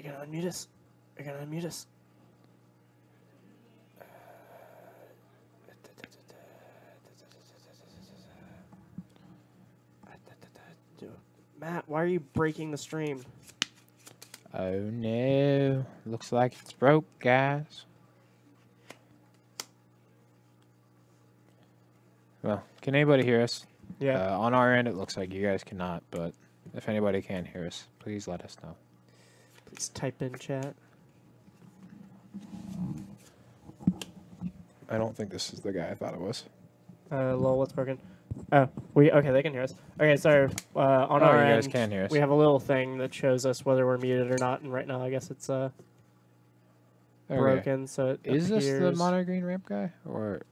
you gonna unmute us? You're gonna unmute us. Matt, why are you breaking the stream? Oh no. Looks like it's broke, guys. Well, can anybody hear us? Yeah. On our end, it looks like you guys cannot, but if anybody can hear us, please let us know. Please type in chat. I don't think this is the guy I thought it was. Lol, what's broken? Oh, okay, they can hear us. Okay, sorry. On Oh, our you end, guys can hear us. we have a little thing that shows us whether we're muted or not, and right now I guess it's Okay. broken, so it Is this the appears... mono green ramp guy? Or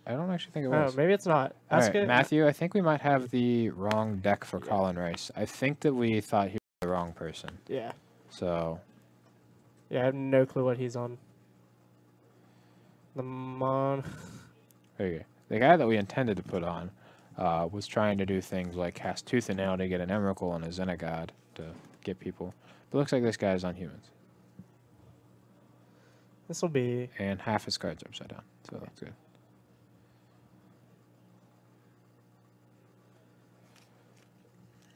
I don't actually think it Oh, was. maybe it's not. All Ask right, it. Matthew, I think we might have the wrong deck for Collin Rice. I think that we thought he was the wrong person. Yeah. So... Yeah, I have no clue what he's on. There you go. The guy that we intended to put on was trying to do things like cast Tooth and Nail to get an Emrakul and a Xenagod to get people. But it looks like this guy is on humans. This will be... And half his cards are upside down, so that's good.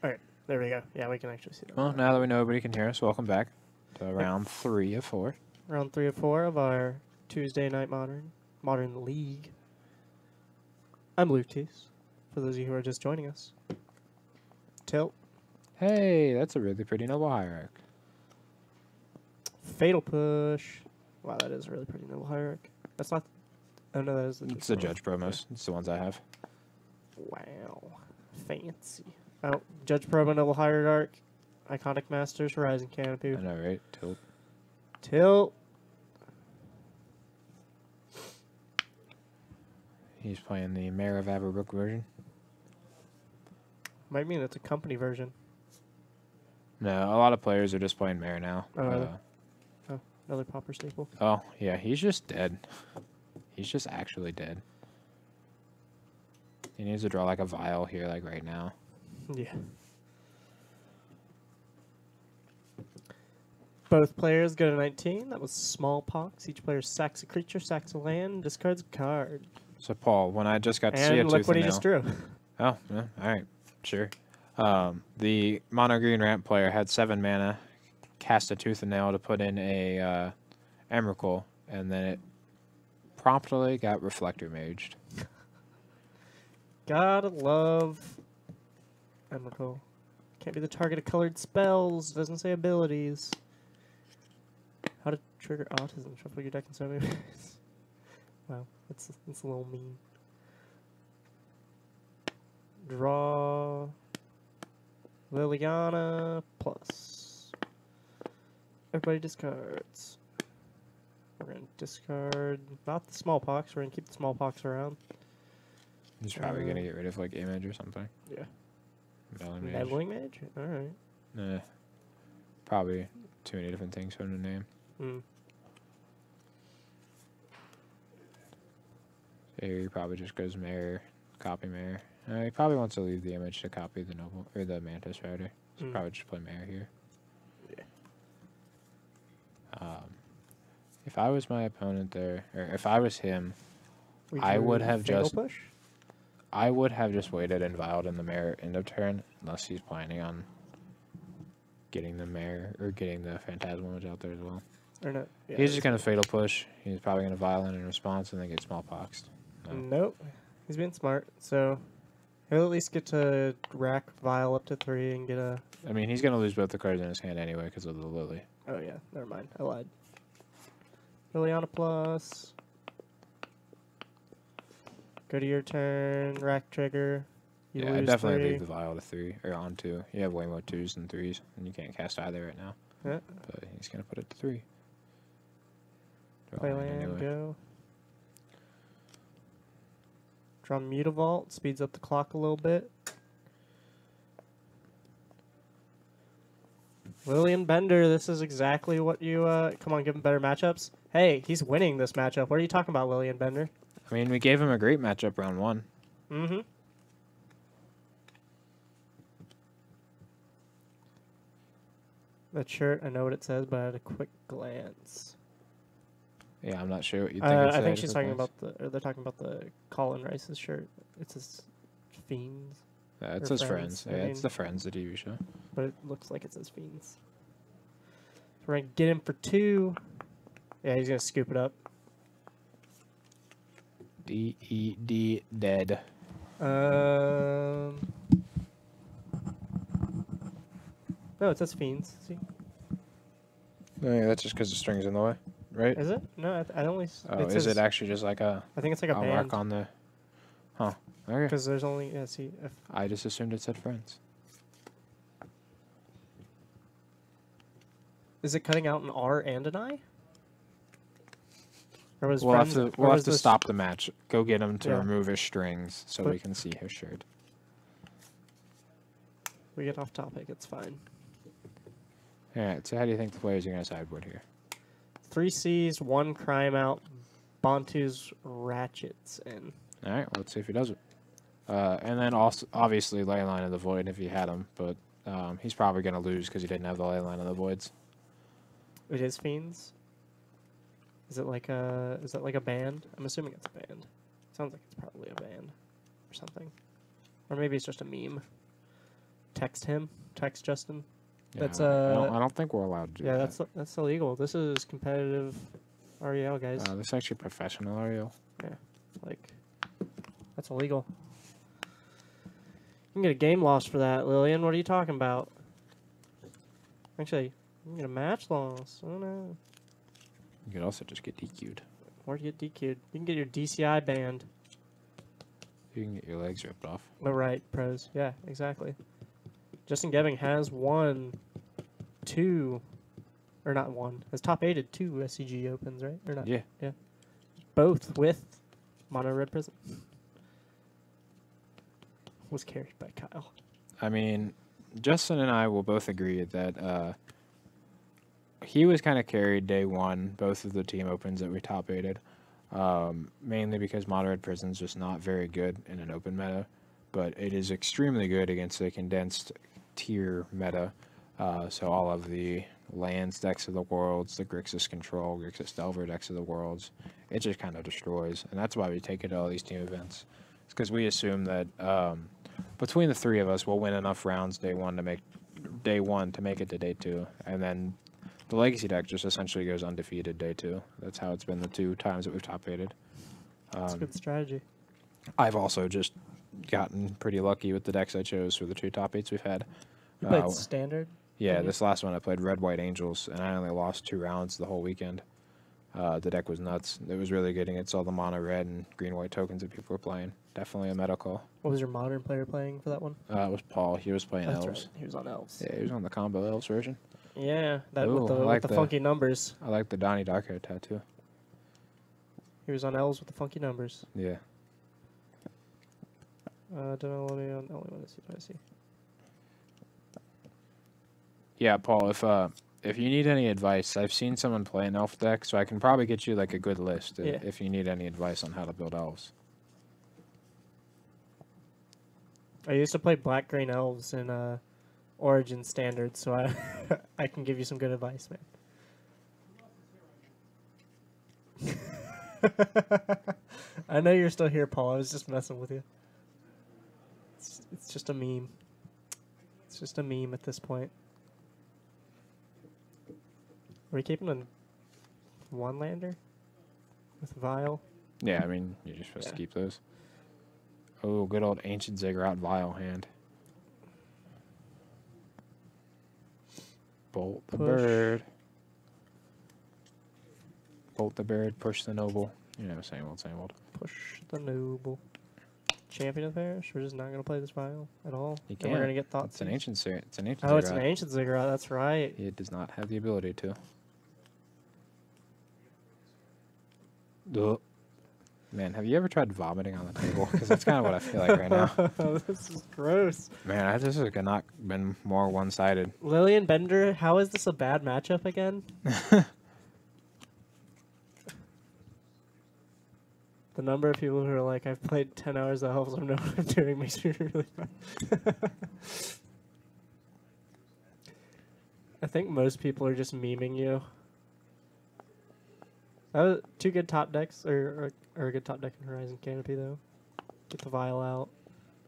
Alright, there we go. Yeah, we can actually see that. Well, now that we know everybody can hear us, welcome back to round 3 of 4. Round 3 of 4 of our Tuesday Night Modern League. I'm Lutis, for those of you who are just joining us. Tilt. Hey, that's a really pretty noble hierarch. Fatal Push. Wow, that is a really pretty noble hierarch. That's not... Oh, no, that is the... It's the Judge Promos. It's the ones I have. Wow. Fancy. Oh, Judge Promo Noble Hierarch. Iconic Masters, Horizon Canopy. I know, right? Tilt. Tilt. He's playing the Mayor of Aberbrook version. Might mean it's a company version. No, a lot of players are just playing Mayor now. Oh, another Pauper staple. Oh, yeah, he's just dead. He's just actually dead. He needs to draw like a vial here, like right now. Yeah. Both players go to 19. That was Smallpox. Each player sacks a creature, sacks a land, discards a card. So, Paul, when I just got to see a And look Tooth what and he Nail. just drew. Oh, yeah, all right, sure. The mono green ramp player had 7 mana, cast a Tooth and Nail to put in a Emrakul, and then it promptly got Reflector Maged. Gotta love Emrakul. Can't be the target of colored spells. Doesn't say abilities. How to trigger autism. Shuffle your deck in so many ways. Wow, that's a little mean. Draw Liliana plus. Everybody discards. We're gonna discard not the Smallpox. We're gonna keep the Smallpox around. He's probably gonna get rid of like Image or something. Yeah. Meddling Mage. Meddling Mage? Alright. Nah. Probably too many different things for him to name. Hmm. So he probably just goes Mayor, copy Mayor. He probably wants to leave the Image to copy the Noble or the Mantis Rider. So probably just play Mayor here. Yeah. If I was my opponent there, or if I was him, We I drew would have Fatal just Push? I would have just waited and vialed in the Mayor end of turn, unless he's planning on getting the Mayor or getting the Phantasmal Image out there as well. Or no? Yeah, He's just gonna Fatal Push. He's probably gonna vial in response and then get Smallpoxed. No. Nope. He's being smart, so he'll at least get to rack Vial up to 3 and get a... I mean, he's gonna lose both the cards in his hand anyway because of the Lily. Oh yeah, never mind. I lied. Liliana plus. Go to your turn, rack trigger. You Yeah, I lose definitely 3. leave the vial to 3 or on 2. You have way more 2s than 3s, and you can't cast either right now. Yeah. But he's gonna put it to 3. Play land, go. Draw Mutavault, speeds up the clock a little bit. Lillian Bender, this is exactly what you, come on, give him better matchups. Hey, he's winning this matchup. What are you talking about, Lillian Bender? I mean, we gave him a great matchup round 1. Mm-hmm. That shirt, I know what it says, but at a quick glance. Yeah, I'm not sure what you think it said. I think she's talking about or they're talking about the Collin Rice's shirt. It says Fiends. Yeah, it or says Friends. Yeah, I it's mean, the Friends, the TV show. but it looks like it says Fiends. So we're going to get him for 2. Yeah, he's going to scoop it up. D-E-D, dead. No, it says Fiends. See? Oh, yeah, that's just because the string's in the way, right? Is it? No, I only... Oh, it is says, it actually just like a I think it's like a band. mark on the... Huh. Okay. Because there's only... Yeah, see... I just assumed it said Friends. Is it cutting out an R and an I? Or was We'll have Friends, to, we'll have to stop the match. Go get him to Yeah. remove his strings so But- we can see his shirt. We get off topic, it's fine. Alright, so how do you think the players are going to sideboard here? 3 C's, 1 crime out, Bantu's ratchets in. Alright, let's see if he does it. And then also, obviously, Leyline of the Void if he had him, but he's probably going to lose because he didn't have the Leyline of the Voids. It is Fiends. Is it like a band? I'm assuming it's a band. Sounds like it's probably a band or something. Or maybe it's just a meme. Text him. Text Justin. Yeah, That's I don't think we're allowed to do yeah, that. that's illegal. This is competitive REL, guys. This is actually professional REL. Yeah. Like that's illegal. You can get a game loss for that, Lillian. What are you talking about? Actually, you can get a match loss. Oh no. You could also just get DQ'd. Or you get DQ'd. You can get your DCI banned. You can get your legs ripped off. Oh, right, pros. Yeah, exactly. Justin Gebing has 2, or not 1, has top 8'd 2 SCG opens, right? Or not? Yeah. Yeah. Both with Mono Red Prism. Was carried by Kyle. I mean, Justin and I will both agree that he was kind of carried day 1, both of the team opens that we top 8'd. Mainly because Mono Red Prism's just not very good in an open meta, but it is extremely good against a condensed tier meta. So all of the lands decks of the worlds, the Grixis Control, Grixis Delver decks of the worlds, it just kind of destroys. And that's why we take it to all these team events. It's because we assume that between the 3 of us, we'll win enough rounds day one to make it to day 2. And then the Legacy deck just essentially goes undefeated day 2. That's how it's been the 2 times that we've top 8'd. That's a good strategy. I've also just gotten pretty lucky with the decks I chose for the 2 top 8s we've had. You played Standard? Yeah, this last one I played Red White Angels, and I only lost 2 rounds the whole weekend. The deck was nuts. It was really good against all the mono red and green white tokens that people were playing. Definitely a meta call. What was your modern player playing for that one? It was Paul. He was playing That's elves. right. He was on elves. Yeah, he was on the combo elves version. Yeah, that Ooh, with I like the the- funky numbers. I like the Donnie Darko tattoo. He was on elves with the funky numbers. Yeah. Don't know. Let me only want to see what I see. Yeah, Paul, if you need any advice, I've seen someone play an elf deck, so I can probably get you like a good list Yeah. if you need any advice on how to build elves. I used to play black green elves in Origin Standard, so I I can give you some good advice, man. I know you're still here, Paul. I was just messing with you. It's just a meme. It's just a meme at this point. Are we keeping a 1-lander with Vile? Yeah, I mean, you're just supposed to Yeah. keep those. Oh, good old Ancient Ziggurat Vile hand. Bolt the Push. bird. Bolt the bird, push the noble. You know, same old, same old. Push the noble. Champion of Parish? We're just not going to play this Vile at all? You And we're can. going to get thoughts. It's an ancient Ziggurat. It's an ancient Oh, it's an Ziggurat. ancient Ziggurat. That's right. It does not have the ability to. Ugh. Man, have you ever tried vomiting on the table? Because that's kind of what I feel like right now. This is gross. Man, this has not been more one-sided. Lillian Bender, how is this a bad matchup again? The number of people who are like, I've played 10 hours of Elves, I know what I'm doing, makes me really I think most people are just memeing you. Two good top decks, or a good top deck in Horizon Canopy, though. Get the vial out.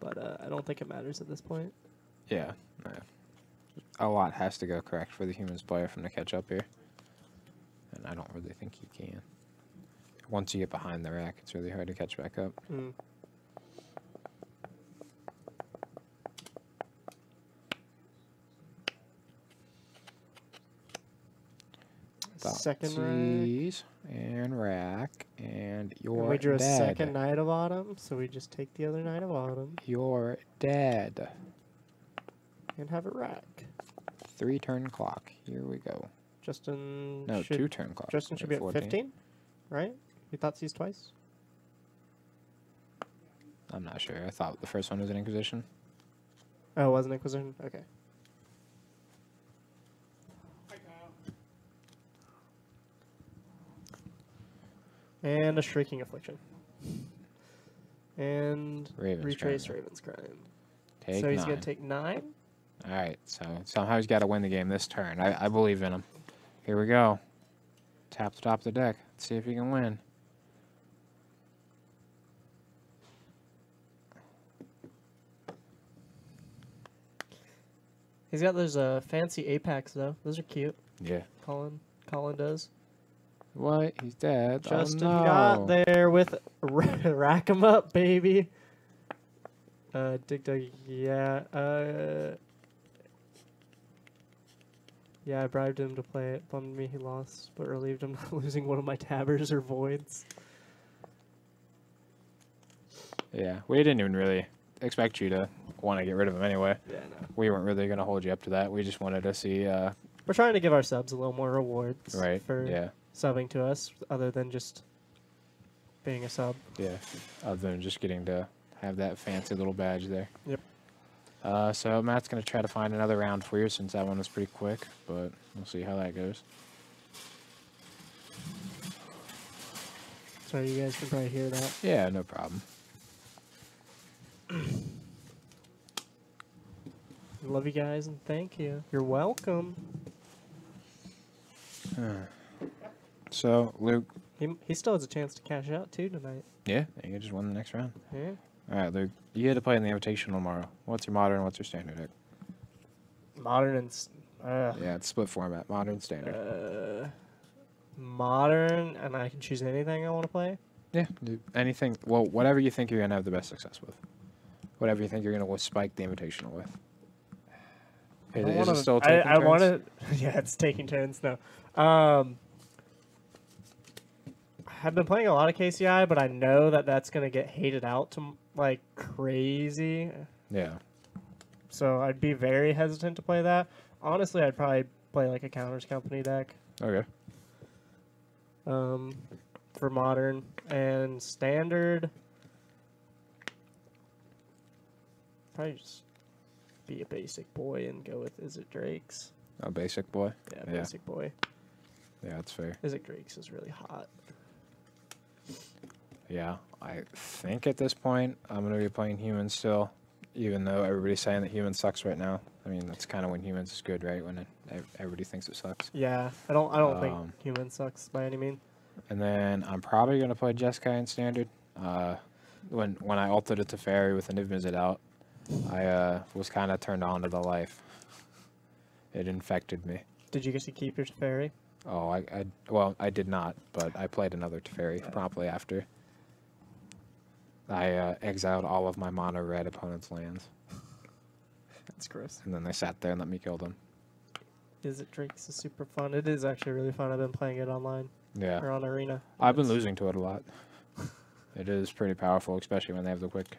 But I don't think it matters at this point. Yeah. A lot has to go correct for the humans player from to catch up here. And I don't really think you can. Once you get behind the rack, it's really hard to catch back up. Mm. Second rack. And rack. And you're And we drew a dead. second Knight of Autumn, so we just take the other Knight of Autumn. You're dead. And have a rack. 3-turn clock. Here we go. Justin. No, 2-turn clock. Justin should be at 15, right? He thought sees twice. I'm not sure. I thought the first one was an Inquisition. Oh, it was an Inquisition? Okay. And a Shrieking Affliction. And Retrace Raven's Crime. Take so he's 9. going to take 9. Alright, so somehow he's got to win the game this turn. I believe in him. Here we go. Tap the top of the deck. Let's see if he can win. He's got those fancy Apex, though. Those are cute. Yeah. Colin does. What? He's dead. Justin oh, no. got there with rack 'em up, baby. Dig Dug, yeah. Yeah, I bribed him to play it. Bummed me he lost, but relieved him not losing one of my tabbers or voids. Yeah, we didn't even really expect you to want to get rid of him anyway. Yeah, no. We weren't really going to hold you up to that. We just wanted to see... We're trying to give our subs a little more rewards for subbing to us, other than just being a sub. Yeah, other than just getting to have that fancy little badge there. Yep. So Matt's going to try to find another round for you since that one was pretty quick, but we'll see how that goes. Sorry, you guys can probably hear that. Yeah, no problem. Love you guys and thank you. You're welcome. So, Luke. He still has a chance to cash out too tonight. Yeah, you can just win the next round. Yeah. All right, Luke. You get to play in the Invitational tomorrow. What's your modern? What's your standard deck? Modern and yeah, it's split format. Modern, standard. Modern, and I can choose anything I want to play. Yeah, do anything. Well, whatever you think you're gonna have the best success with. Whatever you think you're gonna spike the Invitational with. Is it still taking turns? I want to. Yeah, it's taking turns now. I've been playing a lot of KCI, but I know that that's gonna get hated out to like crazy. Yeah. So I'd be very hesitant to play that. Honestly, I'd probably play like a Counters Company deck. Okay. For modern and standard, probably just be a basic boy and go with Is It Drake's. Oh, basic boy. Yeah, basic boy. Yeah, that's fair. Is It Drake's is really hot. Yeah, I think at this point I'm gonna be playing humans still, even though everybody's saying that humans sucks right now. I mean, that's kind of when humans is good, right? When everybody thinks it sucks. Yeah, I don't think human sucks by any means. And then I'm probably gonna play Jeskai in standard. When I ulted it to Teferi with the Niv Mizzet out, I was kind of turned on to the life. It infected me. Did you get to keep your Teferi? Oh, well, I did not, but I played another Teferi promptly after. I exiled all of my mono red opponent's lands. That's gross. And then they sat there and let me kill them. Is It Drake's is super fun. It is actually really fun. I've been playing it online. Yeah. Or on Arena. I've been losing to it a lot. It is pretty powerful, especially when they have the quick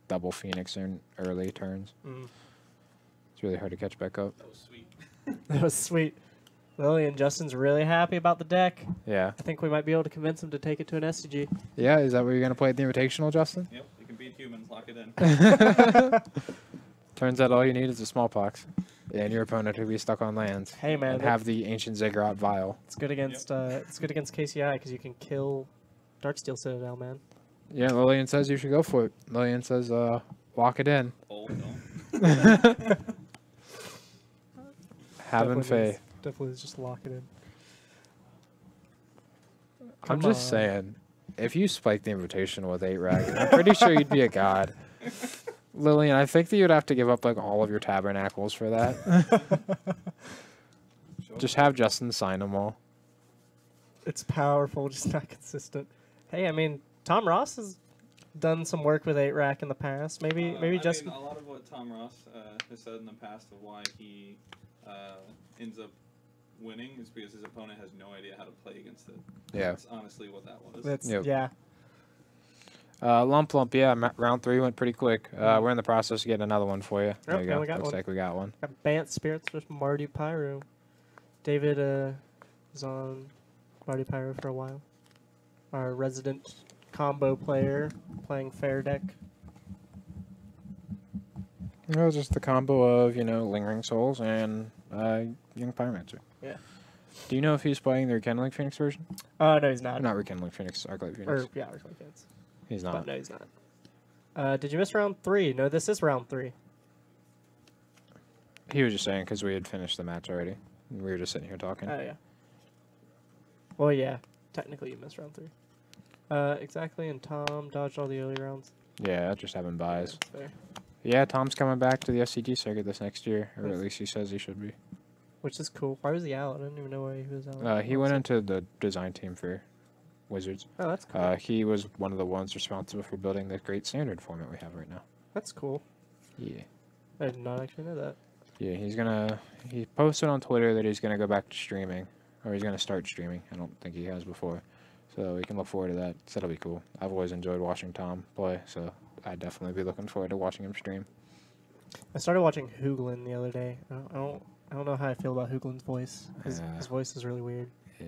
double Phoenix in early turns. Mm. It's really hard to catch back up. That was sweet. That was sweet. Lily and Justin's really happy about the deck. Yeah. I think we might be able to convince him to take it to an SCG. Yeah, is that where you're going to play at the Invitational, Justin? Yep, you can beat humans, lock it in. Turns out all you need is a smallpox. And your opponent will be stuck on lands. Hey man, and have the ancient Ziggurat vial. It's good against KCI because you can kill Darksteel Citadel, man. Yeah, Lillian says you should go for it. Lillian says lock it in. Oh, no. Having faith. Definitely is just lock it in. I'm Come just on. saying, if you spike the invitation with 8 rack, I'm pretty sure you'd be a god. Lillian, I think that you'd have to give up like all of your tabernacles for that. Just have Justin sign them all. It's powerful, just not consistent. Hey, I mean, Tom Ross has done some work with 8 rack in the past. Maybe Justin. a lot of what Tom Ross has said in the past of why he ends up winning is because his opponent has no idea how to play against it. Yeah. That's honestly what that was. That's Yep. yeah. Lump, yeah, round 3 went pretty quick. We're in the process of getting another one for you. There you and go. we got Looks one. like we got one. Got Bant Spirits versus Marty Pyro. David was on Marty Pyro for a while. Our resident combo player playing fair deck. It was just the combo of, Lingering Souls and Young Pyromancer. Yeah. Do you know if he's playing the Rekindling Phoenix version? No, he's not. Not Rekindling Phoenix, Arclight Phoenix. Or yeah, Arclight Phoenix. He's But not. no, he's not. Did you miss round 3? No, this is round 3. He was just saying because we had finished the match already. We were just sitting here talking. Oh, yeah. Well, yeah. Technically, you missed round 3. Exactly, and Tom dodged all the early rounds. Yeah, just having buys. That's fair. Yeah, Tom's coming back to the SCG circuit this next year, or at Nice. least he says he should be. Which is cool. Why was he out? I didn't even know why he was out. He went into the design team for Wizards. Oh, that's cool. He was one of the ones responsible for building the Great Standard format we have right now. That's cool. Yeah. I did not actually know that. Yeah, he posted on Twitter that he's gonna go back to streaming, or he's gonna start streaming. I don't think he has before. So we can look forward to that. So that'll be cool. I've always enjoyed watching Tom play, so I'd definitely be looking forward to watching him stream. I started watching Hooglin the other day. I don't know how I feel about Hooglin's voice. His voice is really weird. Yeah.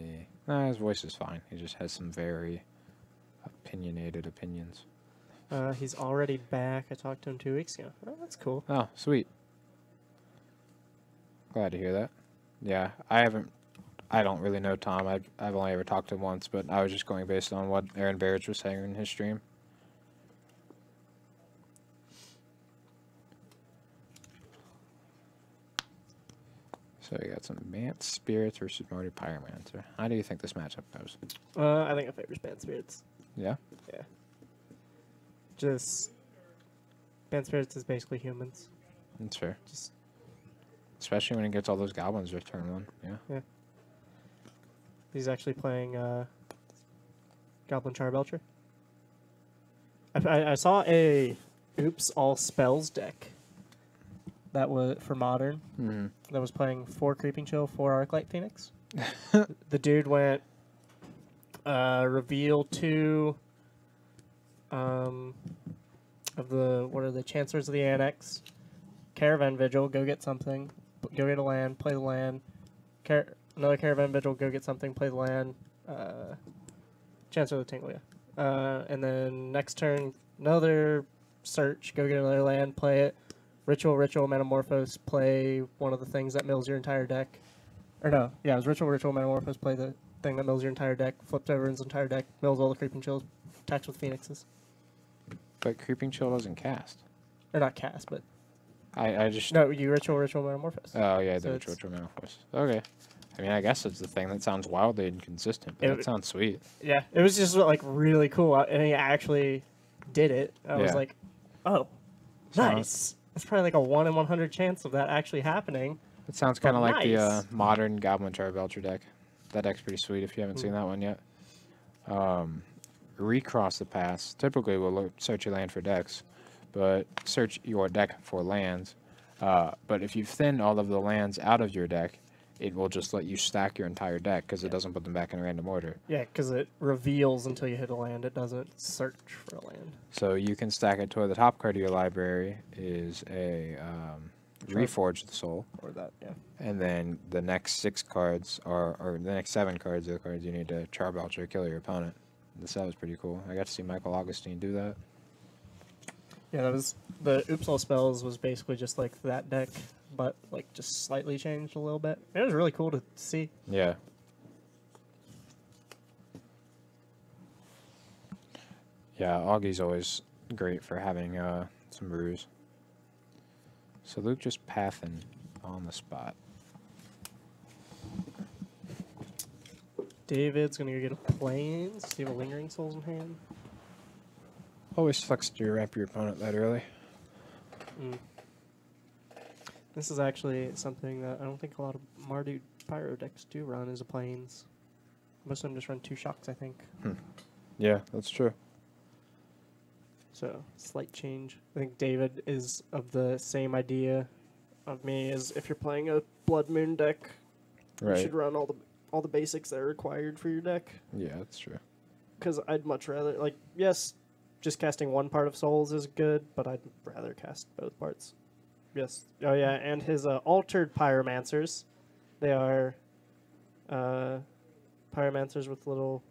Nah, his voice is fine. He just has some very opinionated opinions. He's already back. I talked to him 2 weeks ago. Oh, that's cool. Oh, sweet. Glad to hear that. Yeah, I don't really know Tom. I've only ever talked to him once, but I was just going based on what Aaron Barrett was saying in his stream. So we got some Bant Spirits versus Marty Pyromancer. How do you think this matchup goes? I think I favor Band Spirits. Yeah? Yeah. Just Band Spirits is basically humans. That's fair. Just Especially when he gets all those goblins with turn 1. Yeah. he's actually playing Goblin Charbelcher. I saw a Oops All Spells deck that was for Modern. Mm-hmm. That was playing 4 Creeping Chill, 4 Arclight Phoenix. The dude went reveal 2 of the what are the Chancellors of the Annex, Caravan Vigil, go get something, go get a land, play the land, another Caravan Vigil, go get something, play the land, Chancellor of the Tinglia. And then next turn, another search, go get another land, play it. Ritual, Metamorphose, play one of the things that mills your entire deck. Or no, yeah, it was Ritual, Metamorphose, play the thing that mills your entire deck, flips over his entire deck, mills all the Creeping Chills, attacks with Phoenixes. But Creeping Chill doesn't cast. Or not cast, but... I just... No, you Ritual, Metamorphose. Oh, yeah, So the Ritual Metamorphose. Okay. I mean, I guess it's the thing that sounds wildly inconsistent, but It- that sounds sweet. Yeah, it was just like really cool, and he actually did it. I was Yeah. like, oh, nice. It's probably like a 1 in 100 chance of that actually happening. It sounds kind of like the nice. modern Goblin Charbelcher deck. That deck's pretty sweet if you haven't seen that one yet. Recross the Pass. Typically, we'll search your land for decks, but search your deck for lands. But if you thin all of the lands out of your deck, it will just let you stack your entire deck because it doesn't put them back in random order. Yeah, because it reveals until you hit a land. It doesn't search for a land. So you can stack it to where the top card of your library is a Reforge the Soul. Or that, yeah. And then the next 6 cards, or the next 7 cards, are the cards you need to Charbelcher or kill your opponent. That was pretty cool. I got to see Michael Augustine do that. Yeah, that was the Oops All Spells was basically just like that deck, but like just slightly changed a little bit. It was really cool to see. Yeah. Yeah, Augie's always great for having some brews. So Luke just pathing on the spot. David's gonna go get a Plains. Do you have a Lingering Souls in hand? Always sucks to ramp your opponent that early. Mm. This is actually something that I don't think a lot of Mardu Pyro decks do run is a Plains. Most of them just run 2 shocks, I think. Yeah, that's true. So, slight change. I think David is of the same idea of me as if you're playing a Blood Moon deck, Right. you should run all the basics that are required for your deck. Yeah, that's true. Because I'd much rather, like, yes, just casting one part of Souls is good, but I'd rather cast both parts. Yes. Oh, yeah, and his altered Pyromancers. They are Pyromancers with little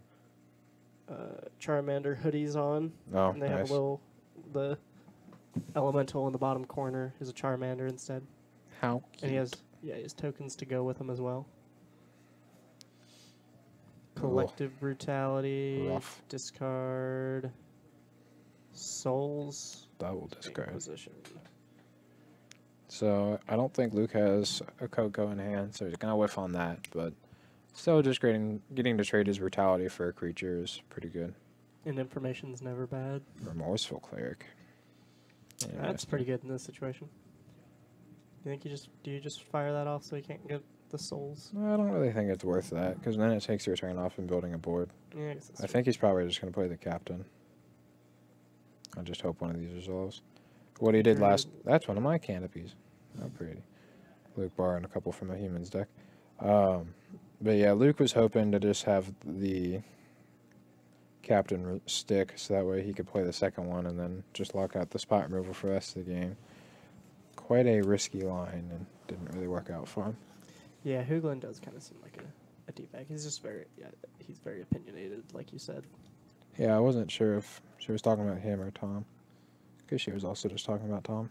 Charmander hoodies on. Oh, And they have a little, the elemental in the bottom corner is a Charmander instead. How cute. And he has tokens to go with him as well. Collective Brutality, Rough. discard, Souls, Double discard. Inquisition. So I don't think Luke has a Coco in hand, so he's gonna whiff on that. But still, just getting to trade his brutality for a creature is pretty good. And information's never bad. Remorseful Cleric. That's pretty good in this situation. Do you just fire that off so you can't get the Souls? No, I don't really think it's worth that, because then it takes your turn off and building a board. Yeah, I guess that's I think he's probably just gonna play the captain. I just hope one of these resolves. What he did last... That's one of my canopies. How pretty. Luke borrowing a couple from a humans deck. But yeah, Luke was hoping to just have the captain stick, so that way he could play the second one and then just lock out the spot removal for the rest of the game. Quite a risky line, and didn't really work out for him. Yeah, Hooglin does kind of seem like a D-bag. He's just he's very opinionated, like you said. Yeah, I wasn't sure if she was talking about him or Tom. Because she was also just talking about Tom.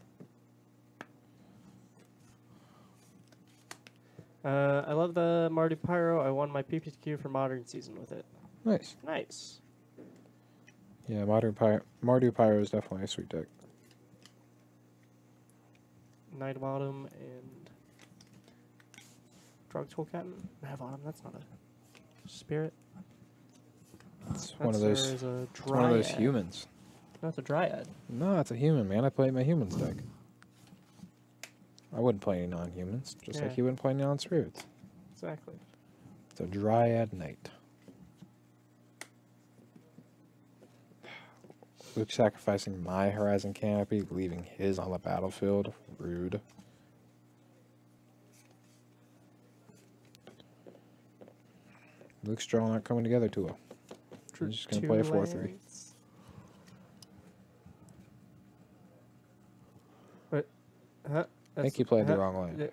I love the Mardu Pyro. I won my PPTQ for Modern Season with it. Nice. Nice. Yeah, Mardu Pyro is definitely a sweet deck. Night Bottom and Drug Tool Captain. Night Bottom, that's not a spirit. It's one of those. It's a It's one of those Dryad. humans. No, it's a Dryad. No, it's a human, man. I play my humans deck. I wouldn't play any non-humans, just like Yeah. you wouldn't play non-spirits. Exactly. It's a Dryad Knight. Luke sacrificing my Horizon Canopy, leaving his on the battlefield. Rude. Luke's draw not coming together too well. He's just going to play a 4-3. What? Huh? I think you played the wrong line.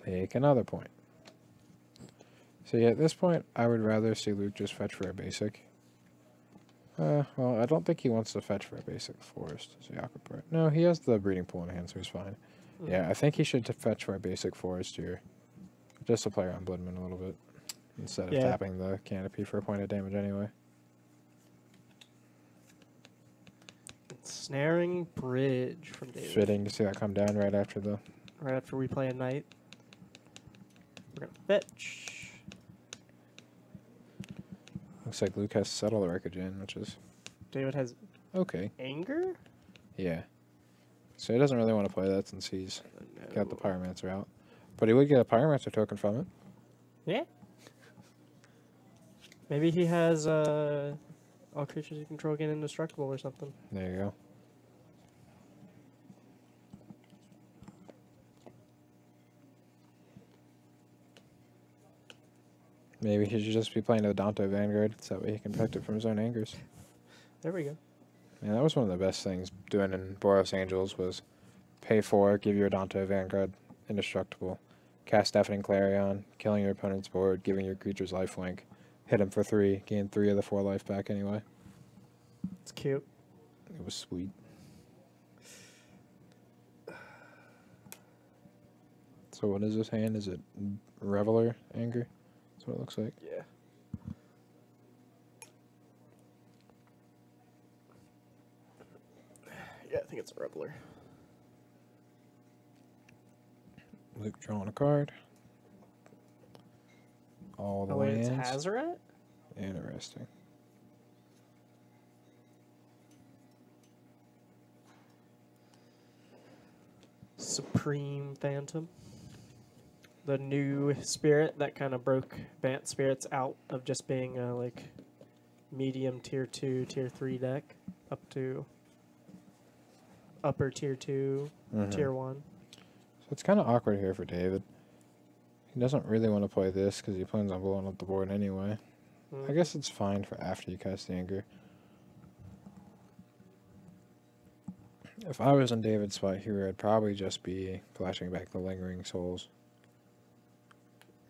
Take another point. So yeah, at this point, I would rather see Luke just fetch for a basic. Well, I don't think he wants to fetch for a basic forest. So no, he has the breeding pool in hand, so he's fine. Yeah, I think he should fetch for a basic forest here. Just to play around Blood Moon a little bit. Instead of tapping the canopy for a point of damage anyway. Snaring Bridge from David. Fitting to see that come down right after we play a night. We're gonna fetch. Looks like Luke has Settle the Wreckage in, which is David has okay. Anger? Yeah. So he doesn't really want to play that since he's got the Pyromancer out. But he would get a Pyromancer token from it. Yeah. Maybe he has all creatures you control get indestructible or something. There you go. Maybe he should just be playing the Dante Vanguard, so that way he can protect it from his own angers. There we go. Yeah, that was one of the best things doing in Boros Angels was pay 4, give your Dante Vanguard indestructible, cast Deafening Clarion, killing your opponent's board, giving your creatures lifelink, hit him for 3, gain 3 of the 4 life back anyway. It's cute. It was sweet. So what is this hand? Is it Reveler Anger? That's what it looks like. Yeah. think it's a Reveler. Luke drawing a card. All the Oh wait, lands. it's Hazoret? Interesting. Supreme Phantom. The new spirit that kind of broke Bant spirits out of just being a like medium tier 2, tier 3 deck up to upper tier 2, tier 1. So it's kind of awkward here for David. He doesn't really want to play this because he plans on blowing up the board anyway. I guess it's fine for after you cast the Anger. If I was in David's spot here, I'd probably just be flashing back the Lingering Souls.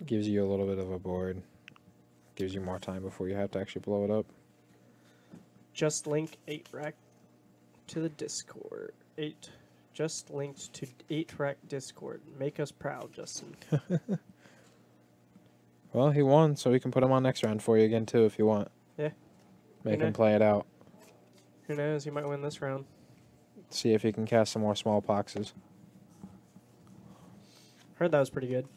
Gives you a little bit of a board. Gives you more time before you have to actually blow it up. Just link 8 rack to the Discord. Just linked to 8 rack Discord. Make us proud, Justin. Well, he won, so we can put him on next round for you again too if you want. Yeah. Make him play it out. Who knows? He might win this round. See if he can cast some more small boxes. Heard that was pretty good.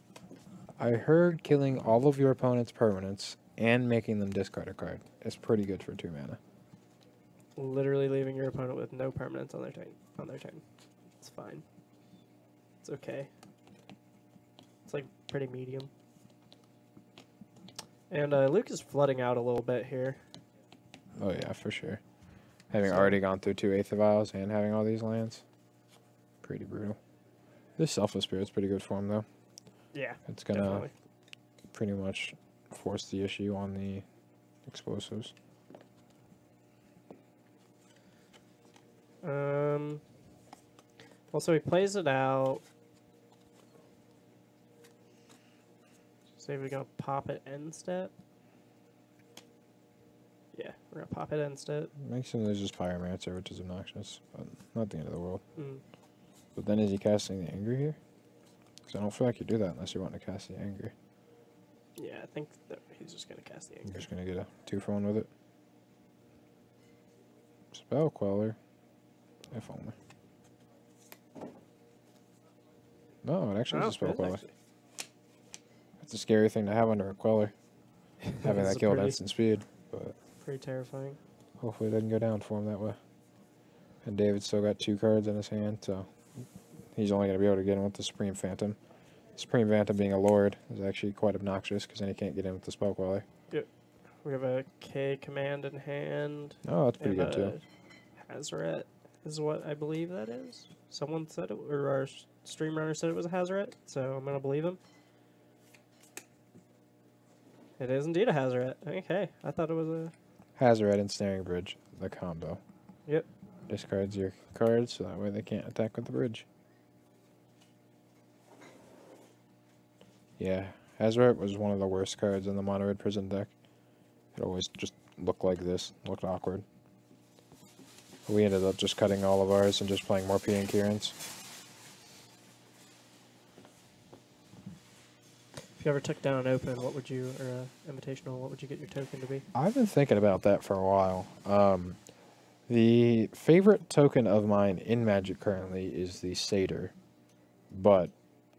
I heard killing all of your opponent's permanents and making them discard a card is pretty good for 2 mana. Literally leaving your opponent with no permanents on their turn. It's fine. It's okay. It's like pretty medium. And Luke is flooding out a little bit here. Oh yeah, for sure. Having already gone through 2 Aether Vials and having all these lands. Pretty brutal. This Selfless Spirit's pretty good for him though. Yeah. It's gonna definitely. pretty much force the issue on the explosives. Also, he plays it out. Say we're gonna pop it end step. Yeah, we're gonna pop it end step. Makes him lose his Pyromancer, which is obnoxious, but not the end of the world. Mm. But then is he casting the Anger here? Because I don't feel like you do that unless you want to cast the Anger. Yeah, I think that he's just gonna cast the You're Anger. just going to get a 2-for-1 with it. Spell Queller. If only. No, it actually is a Spell Queller. That's a scary thing to have under a Queller. Having that kill at instant speed. But pretty terrifying. hopefully it doesn't go down for him that way. And David's still got 2 cards in his hand, so he's only going to be able to get in with the Supreme Phantom. Supreme Phantom being a Lord is actually quite obnoxious because then he can't get in with the Spell Queller. Yep. We have a K command in hand. Oh, that's pretty good too. Hazoret is what I believe that is. Someone said it, or our stream runner said it was a Hazoret, so I'm going to believe him. It is indeed a Hazoret. Okay, I thought it was a... Hazoret and Snaring Bridge, the combo. Yep. Discards your cards so that way they can't attack with the bridge. Yeah, Hazoret was one of the worst cards in the Mono Red Prison deck. It always just looked like this, looked awkward. We ended up just cutting all of ours and just playing more P and Kieran's. If you ever took down an open, what would you, or invitational, what would you get your token to be? I've been thinking about that for a while. The favorite token of mine in Magic currently is the Satyr, but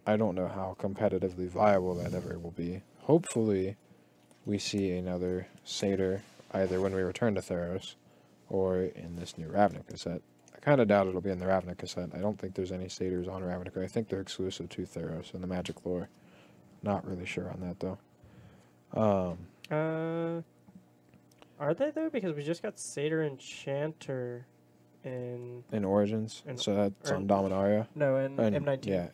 I don't know how competitively viable that ever will be. Hopefully, we see another Satyr either when we return to Theros or in this new Ravnica set. I kind of doubt it'll be in the Ravnica set. I don't think there's any Satyrs on Ravnica. I think they're exclusive to Theros in the Magic lore. Not really sure on that though. Are they though? Because we just got Satyr Enchanter in Origins, so that's on Dominaria. No, in M19. Yeah,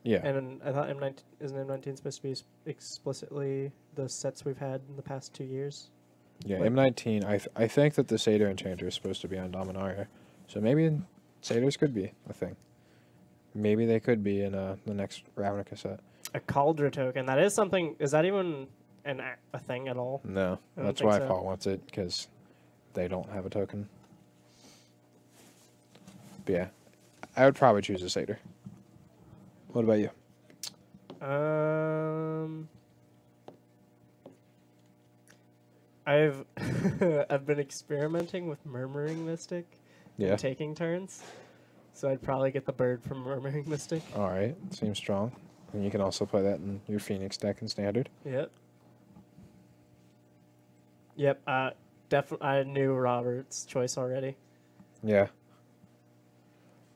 yeah. And I thought M19 isn't M19 supposed to be explicitly the sets we've had in the past 2 years. Yeah, like, M19. I think that the Satyr Enchanter is supposed to be on Dominaria, so maybe Satyrs could be a thing. Maybe they could be in the next Ravnica set. A Cauldron token. That is something. Is that even a thing at all? No, that's why Paul wants it, because they don't have a token. But yeah, I would probably choose a Satyr. What about you? I've I've been experimenting with Murmuring Mystic Yeah. and taking turns. So I'd probably get the bird from Murmuring Mystic. All right. Seems strong. And you can also play that in your Phoenix deck in Standard. Yep. Yep. Definitely. I knew Robert's choice already. Yeah.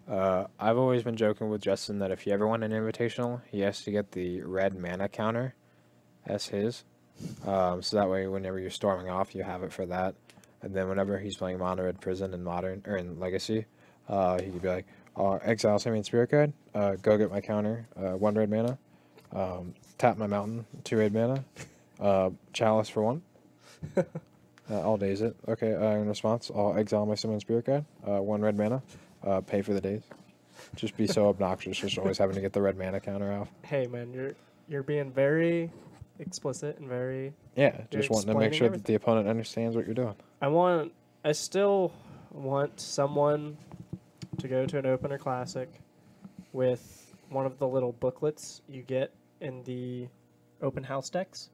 I've always been joking with Justin that if you ever win an invitational, he has to get the red mana counter as his. So that way, whenever you're storming off, you have it for that. And then whenever he's playing Mono Red Prison in Modern or in Legacy, he could be like, exile Simian Spirit Guide, go get my counter, 1 red mana, tap my mountain, 2 red mana, Chalice for 1. I'll daze it. Okay, in response, I'll exile my Simian Spirit Guide, 1 red mana, pay for the daze. Just be so obnoxious, just always having to get the red mana counter off. Hey man, you're being very explicit and very. Yeah, just wanting to make sure everything. that the opponent understands what you're doing. I still want someone to go to an opener classic with one of the little booklets you get in the open house decks.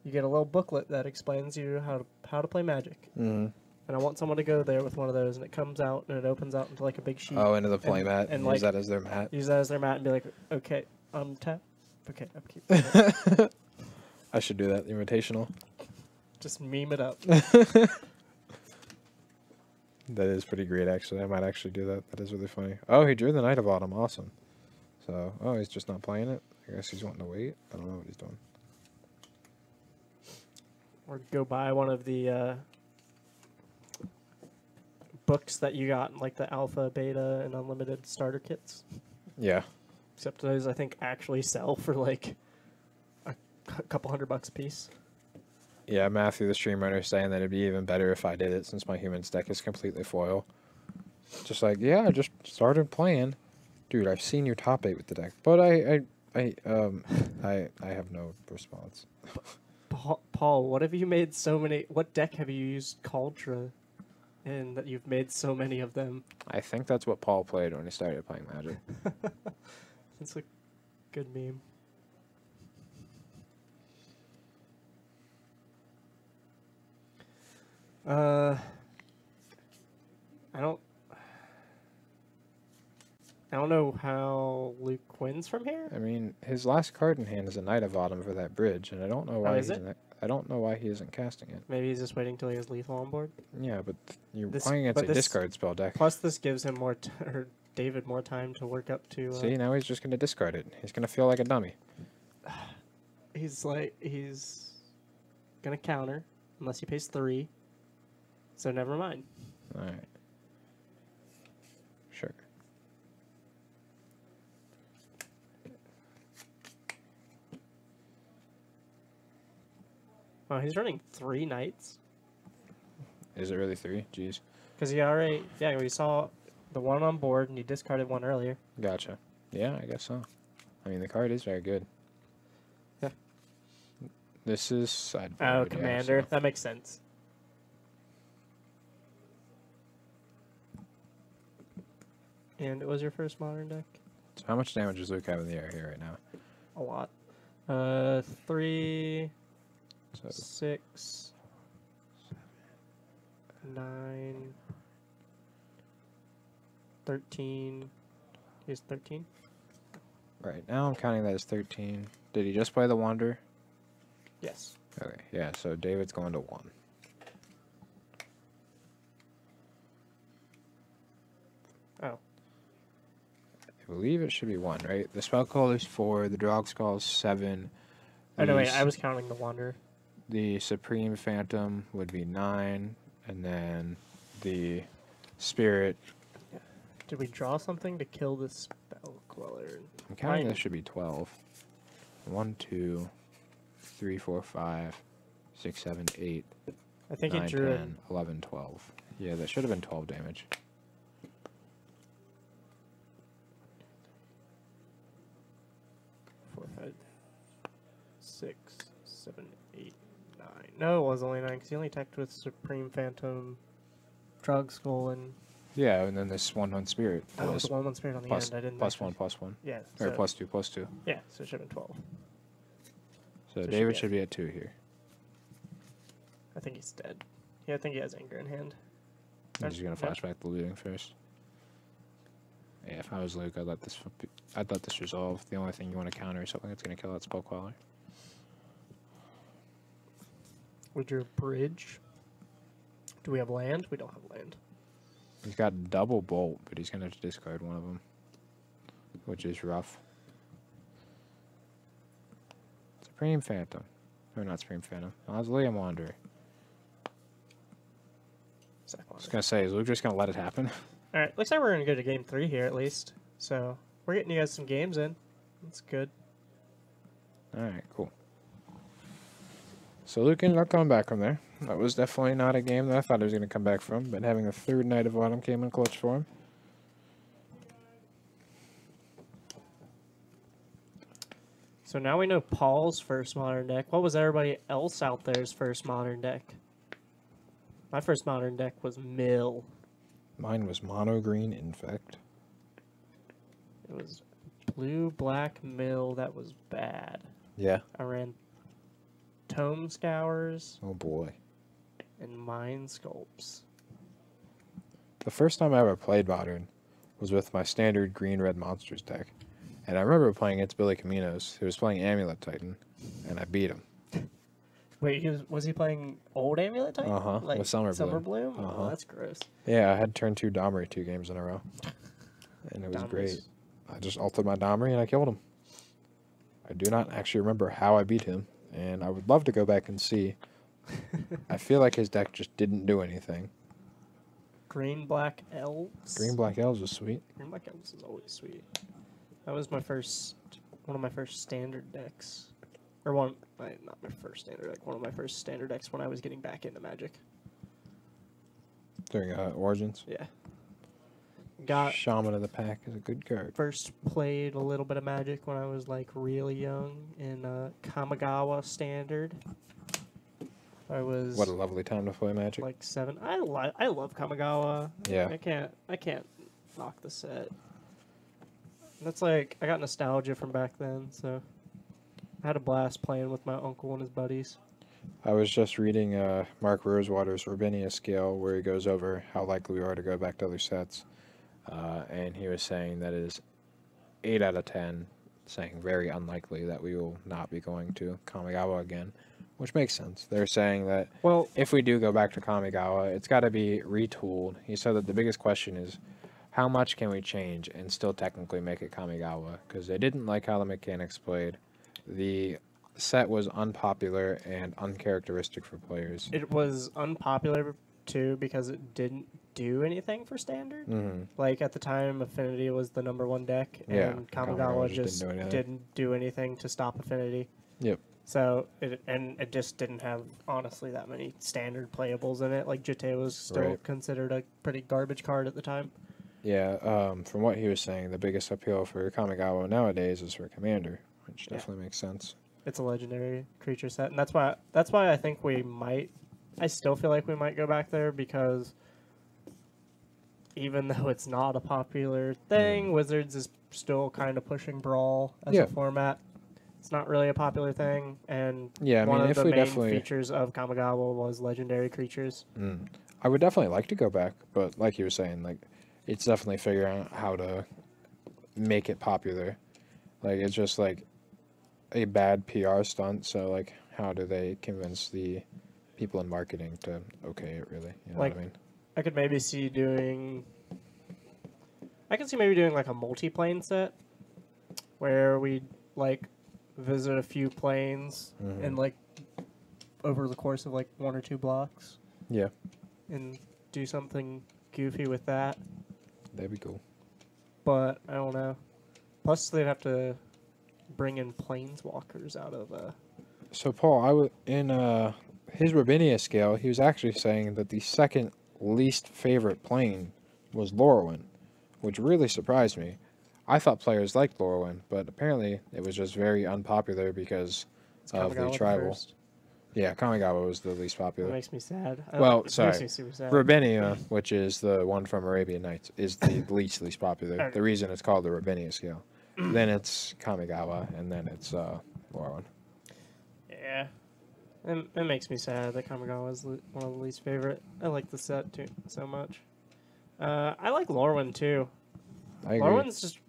You get a little booklet that explains you how to play Magic. Mm-hmm. And I want someone to go there with one of those, and it comes out and it opens out into like a big sheet. Oh, into the play mat and like, use that as their mat. Use that as their mat and be like, okay, tap. Okay, upkeep. I should do that. The invitational. Just meme it up. That is pretty great, actually. I might actually do that. That is really funny. Oh, he drew the Knight of Autumn. Awesome. So, he's just not playing it. I guess he's wanting to wait. I don't know what he's doing. Or go buy one of the books that you got in like the alpha, beta, and unlimited starter kits. Yeah. Except those, I think, actually sell for like a couple $100 a piece. Yeah, Matthew, the stream runner, is saying that it'd be even better if I did it since my humans deck is completely foil. Just like, yeah, I just started playing. Dude, I've seen your top 8 with the deck. But I have no response. Paul, what have you made so many... What deck have you used Cauldra in that you've made so many of them? I think that's what Paul played when he started playing Magic. It's a good meme. I don't know how Luke wins from here. I mean, his last card in hand is a Knight of Autumn for that bridge, and I don't know why I don't know why he isn't casting it. Maybe he's just waiting till he has lethal on board. Yeah, but you're playing against a discard spell deck. Plus, this gives him or David more time to work up to. See, now he's just going to discard it. He's going to feel like a dummy. He's gonna counter unless he pays 3. So never mind. All right. Sure. Oh, he's running 3 knights. Is it really 3? Jeez. Because he already, we saw the one on board and he discarded one earlier. Gotcha. Yeah, I guess so. I mean, the card is very good. Yeah. This is sideboard. Oh, Commander. Yeah, so. That makes sense. And it was your first modern deck? So how much damage does Luke have in the air here right now? A lot. 3, 6, 9, 13. He's 13. Right now I'm counting that as 13. Did he just play the Wander? Yes. Okay, yeah, so David's going to 1. Oh. I believe it should be 1, right? The spell call is 4, the Drog Skull is 7. Oh, no, wait, I was counting the Wander. The Supreme Phantom would be 9, and then the Spirit. Did we draw something to kill this spell queller? I'm counting this should be 12. 1, 2, 3, 4, 5, 6, 7, 8. I think 9, he drew 10, 11, 12. Yeah, that should have been 12 damage. 4, 5, 6, 7, 8, 9. No, it was only 9 because he only attacked with Supreme Phantom, Drug Skull, and. Yeah, and then this 1/1 Spirit. Oh, the 1/1 Spirit on the plus, end. I didn't. plus 1, plus 1. Yeah. Or plus 2, plus 2. Yeah, so it should have been 12. So David should be at 2 here. I think he's dead. Yeah, I think he has anger in hand. I'm just gonna Yep. flash back the looting first. Yeah, if I was Luke, I'd let this resolve. The only thing you want to counter is something that's gonna kill that spell queller. We drew a bridge. Do we have land? We don't have land. He's got double bolt, but he's gonna have to discard one of them, which is rough. Supreme Phantom, or not Supreme Phantom? Mausoleum Wanderer. I was gonna say, is Luke just gonna let it happen? All right, looks like we're gonna go to game 3 here at least. So we're getting you guys some games in. That's good. All right, cool. So Luke ended up coming back from there. That was definitely not a game that I thought he was going to come back from, but having a third Night of Autumn came in clutch for him. So now we know Paul's first Modern deck. What was everybody else out there's first Modern deck? My first Modern deck was Mill. Mine was Mono Green Infect. It was blue, black Mill. That was bad. Yeah. I ran Tome Scours Oh boy. and Mind Sculpts. The first time I ever played Modern was with my standard green-red monsters deck. And I remember playing against Billy Caminos, who was playing Amulet Titan, and I beat him. Wait, was he playing old Amulet Titan? Uh-huh, with Summer Bloom. Bloom? Uh-huh. Oh, that's gross. Yeah, I had turn 2 Domri 2 games in a row. And it was great. I just altered my Domri and I killed him. I do not actually remember how I beat him, and I would love to go back and see. I feel like his deck just didn't do anything. Green Black Elves. Green Black Elves was sweet. Green Black Elves is always sweet. That was one of my first standard decks. Or not my first standard deck, one of my first standard decks when I was getting back into Magic. During Origins. Yeah. Got Shaman of the Pack is a good card. first played a little bit of Magic when I was like really young in Kamigawa Standard. I was What a lovely time to play Magic. like 7. I love Kamigawa. Yeah. I can't knock the set. That's like I got nostalgia from back then, so I had a blast playing with my uncle and his buddies. I was just reading Mark Rosewater's Rabinia scale where he goes over how likely we are to go back to other sets. And he was saying that it is 8 out of 10, saying very unlikely that we will not be going to Kamigawa again, which makes sense. They're saying that if we do go back to Kamigawa, it's got to be retooled. He said that the biggest question is how much can we change and still technically make it Kamigawa, because they didn't like how the mechanics played. The set was unpopular and uncharacteristic for players. It was unpopular too because it didn't do anything for standard. Mm-hmm. Like at the time, Affinity was the #1 deck, Yeah, and Kamigawa just didn't do anything to stop Affinity. Yep. So it just didn't have honestly that many standard playables in it. Like Jite was still considered a pretty garbage card at the time. Yeah, from what he was saying, the biggest appeal for Kamigawa nowadays is for Commander, which definitely makes sense. It's a legendary creature set, and that's why I think we might. I still feel like we might go back there because even though it's not a popular thing, Wizards is still kind of pushing Brawl as a format. It's not really a popular thing, and one of the main features of Kamigawa was legendary creatures. I would definitely like to go back, but like you were saying, like it's definitely figuring out how to make it popular. Like it's just like a bad PR stunt. So like, how do they convince the people in marketing to okay it really? You know what I mean? I could maybe see doing. I could see maybe doing like a multi-plane set, where we like visit a few planes and like over the course of like 1 or 2 blocks. Yeah. And do something goofy with that. That'd be cool. But I don't know. Plus, they'd have to bring in planeswalkers out of. So Paul, in his Rabinia scale, he was actually saying that the second least favorite plane was Lorwyn, which really surprised me. I thought players liked Lorwyn, but apparently it was just very unpopular because of the tribal. Yeah, Kamigawa was the least popular. That makes me sad. Well, sorry. Makes me super sad. Rabinia, which is the one from Arabian Nights, is the least popular. The reason it's called the Rabinia scale. Then it's Kamigawa, and then it's Lorwyn. Yeah. It makes me sad that Kamigawa is one of the least favorite. I like the set too so much. I like Lorwyn too. I agree. Lorwyn's just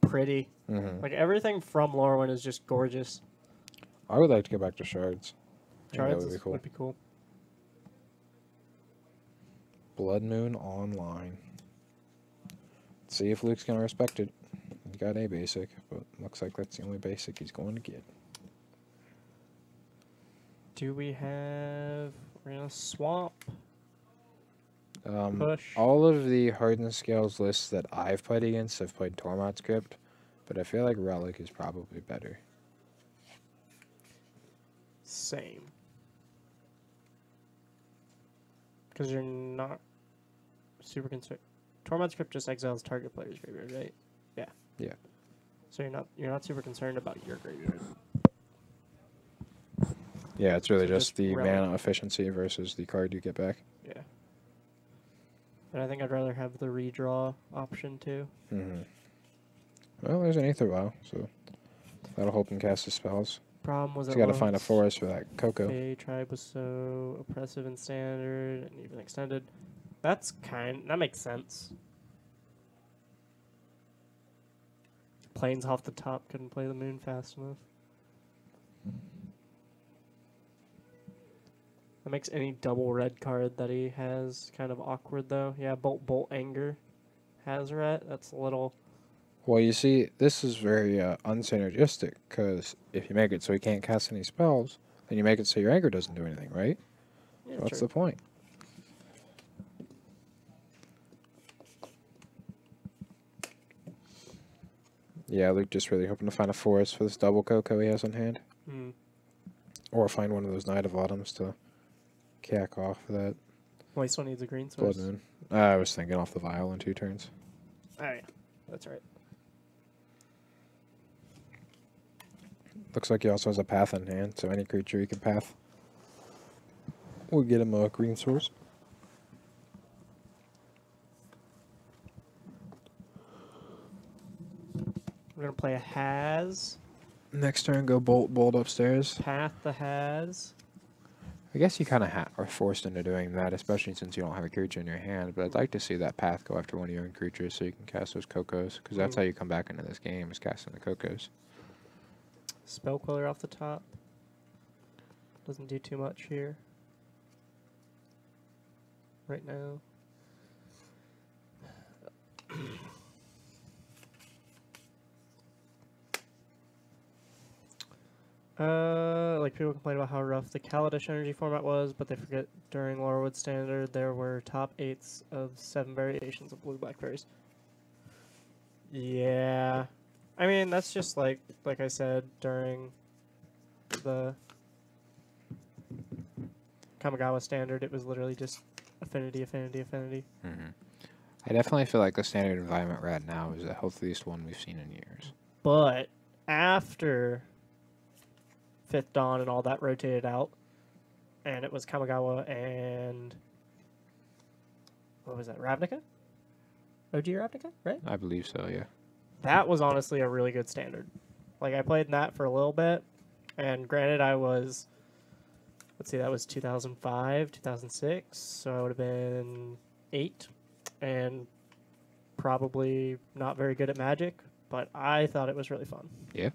pretty. Mm-hmm. Like everything from Lorwyn is just gorgeous. I would like to go back to shards. I think Shards that would be cool. would be cool. Blood Moon Online. Let's see if Luke's gonna respect it. He got a basic, but looks like that's the only basic he's going to get. Do we have? We're gonna swap. Um, Push. all of the hardened scales lists that I've played against have played Tormod script, but I feel like Relic is probably better. Same. Because you're not super concerned. Tormod script just exiles target player's graveyard, right? Yeah. Yeah. So you're not super concerned about your graveyard. Yeah, it's really So just just the Relic. mana efficiency versus the card you get back. Yeah. And I think I'd rather have the redraw option too. Mm-hmm. Well, there's an Aether Vial, so that'll help him cast his spells. Problem was He's that got to find a once forest for that Cocoa. Fey Tribe was so oppressive in standard and even extended. That makes sense. Planes off the top couldn't play the moon fast enough. That makes any double red card that he has kind of awkward though. Yeah, Bolt Anger Hazoret. That's a little. Well, you see, this is very unsynergistic, because if you make it so he can't cast any spells, then you make it so your anger doesn't do anything, right? Yeah, So what's true. the point? Yeah, Luke just really hoping to find a forest for this double Cocoa he has on hand. Mm. Or find one of those Night of Autumns to cack off that Well, he still needs a green Blood source. Moon. I was thinking off the vial in 2 turns. Oh yeah, that's right. Looks like he also has a path in hand, so any creature he can path will get him a green source. We're gonna play a Haz. Next turn, go bolt upstairs. Path the Haz. I guess you kind of are forced into doing that, especially since you don't have a creature in your hand. But I'd like to see that path go after one of your own creatures so you can cast those Cocos, because that's how you come back into this game, is casting the Cocos. Spell Queller off the top. Doesn't do too much here. Right now. Like people complain about how rough the Kaladesh energy format was, but they forget during Laurelwood Standard there were top 8s of 7 variations of blue blackberries. Yeah. I mean, that's just like I said during the Kamigawa Standard, it was literally just affinity, affinity, affinity. Mm-hmm. I definitely feel like the standard environment right now is the healthiest one we've seen in years. But after Fifth Dawn and all that rotated out, and it was Kamigawa and what was that, Ravnica? OG Ravnica, right? I believe so, yeah. That was honestly a really good standard. Like, I played in that for a little bit, and granted I was, let's see, that was 2005, 2006, so I would have been 8, and probably not very good at Magic, but I thought it was really fun. Yeah.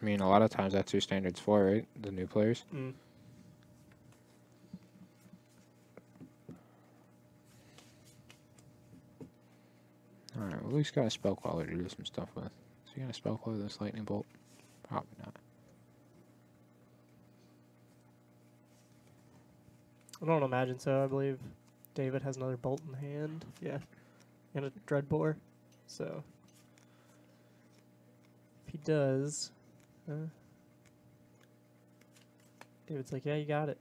I mean, a lot of times that's who standard's for, right? The new players. Mm. Alright, well, Luke's got a Spell Queller to do some stuff with. Is he going to Spell Queller this Lightning Bolt? Probably not. I don't imagine so. I believe David has another bolt in hand. Yeah. And a Dreadbore. So, if he does, David's like, yeah, you got it.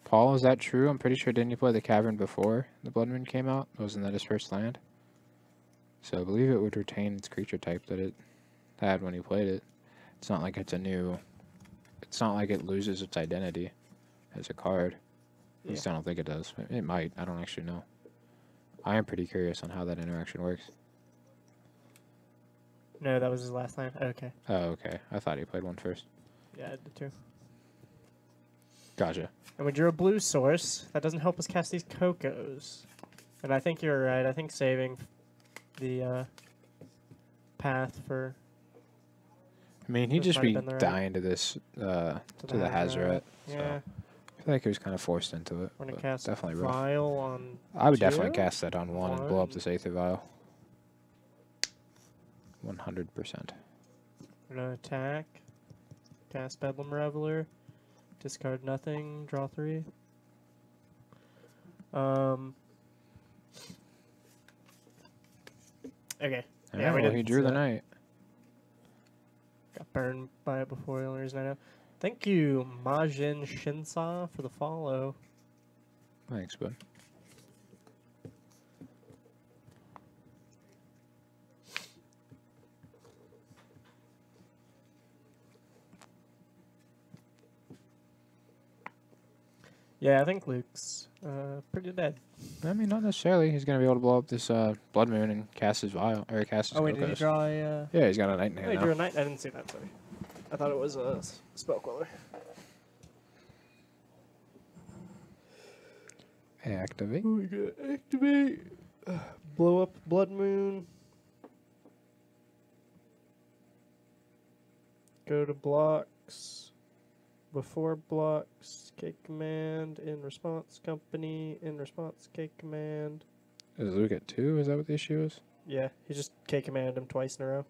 Paul, is that true? I'm pretty sure, didn't you play the Cavern before the Blood Moon came out? Wasn't that his first land? So I believe it would retain its creature type that it had when he played it. It's not like it's a new... It's not like it loses its identity as a card. At least I don't think it does. It might. I don't actually know. I am pretty curious on how that interaction works. No, that was his last line. Okay. Oh, okay. I thought he played one first. Yeah, I did too. Gotcha. And we drew a blue source. That doesn't help us cast these Cocos. And I think you're right. I think saving the path for... I mean, he'd This just might have be been the right- dying to this, to the Hazoret. So Yeah. I feel like he was kind of forced into it. We're going to but cast definitely rough. Vial on... I would definitely 2? cast that on 1 and blow up 1. this Aether Vial. 100%. We're going to attack. Cast Bedlam Reveler. Discard nothing. Draw 3. Okay. Yeah, we well, didn't he drew see the that. knight. Got burned by it before, the only reason I know. Thank you, Majin Shinsa, for the follow. Thanks, bud. Yeah, I think Luke's pretty dead. I mean, not necessarily. He's going to be able to blow up this Blood Moon and cast his Vial, or cast his Oh, wait, did he Cocos. draw a... Yeah, he's got a knight in Oh, hand he now. drew a knight? I didn't see that, sorry. I thought it was a spell queller. Activate. Oh, we got activate. Blow up Blood Moon. Go to blocks. Before blocks. K command. In response company. In response K command. Is Luke at 2? Is that what the issue is? Yeah, he just K commanded him twice in a row.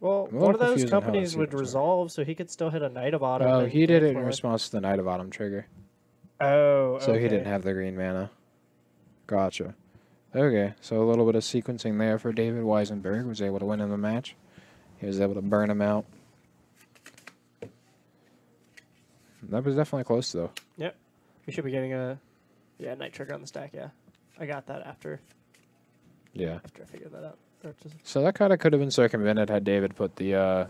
Well, I'm a one of little those confused on how companies the would sequence works. resolve, so he could still hit a Knight of Autumn. Oh, and he did it in Gameplay. response to the Knight of Autumn trigger. Oh, So okay. he didn't have the green mana. Gotcha. Okay, so a little bit of sequencing there for David Weisenberg. Was able to win in the match. He was able to burn him out. That was definitely close, though. Yep. We should be getting a Knight trigger on the stack, yeah. I got that after Yeah. I figured that out. Or just, So that kind of could have been circumvented had David put the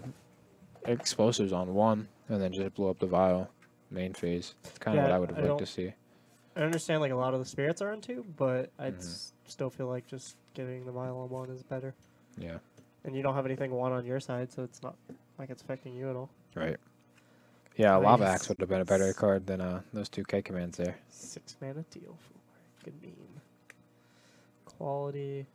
explosives on 1 and then just blew up the vial main phase. That's kind of what Yeah, I would have I liked don't- to see. I understand like a lot of the spirits are on 2, but I'd still feel like just getting the vial on 1 is better. Yeah. And you don't have anything 1 on your side, so it's not like it's affecting you at all. Right. Yeah, Lava Nice. Axe would have been a better card than those 2 K commands there. 6 mana deal for good meme. Quality.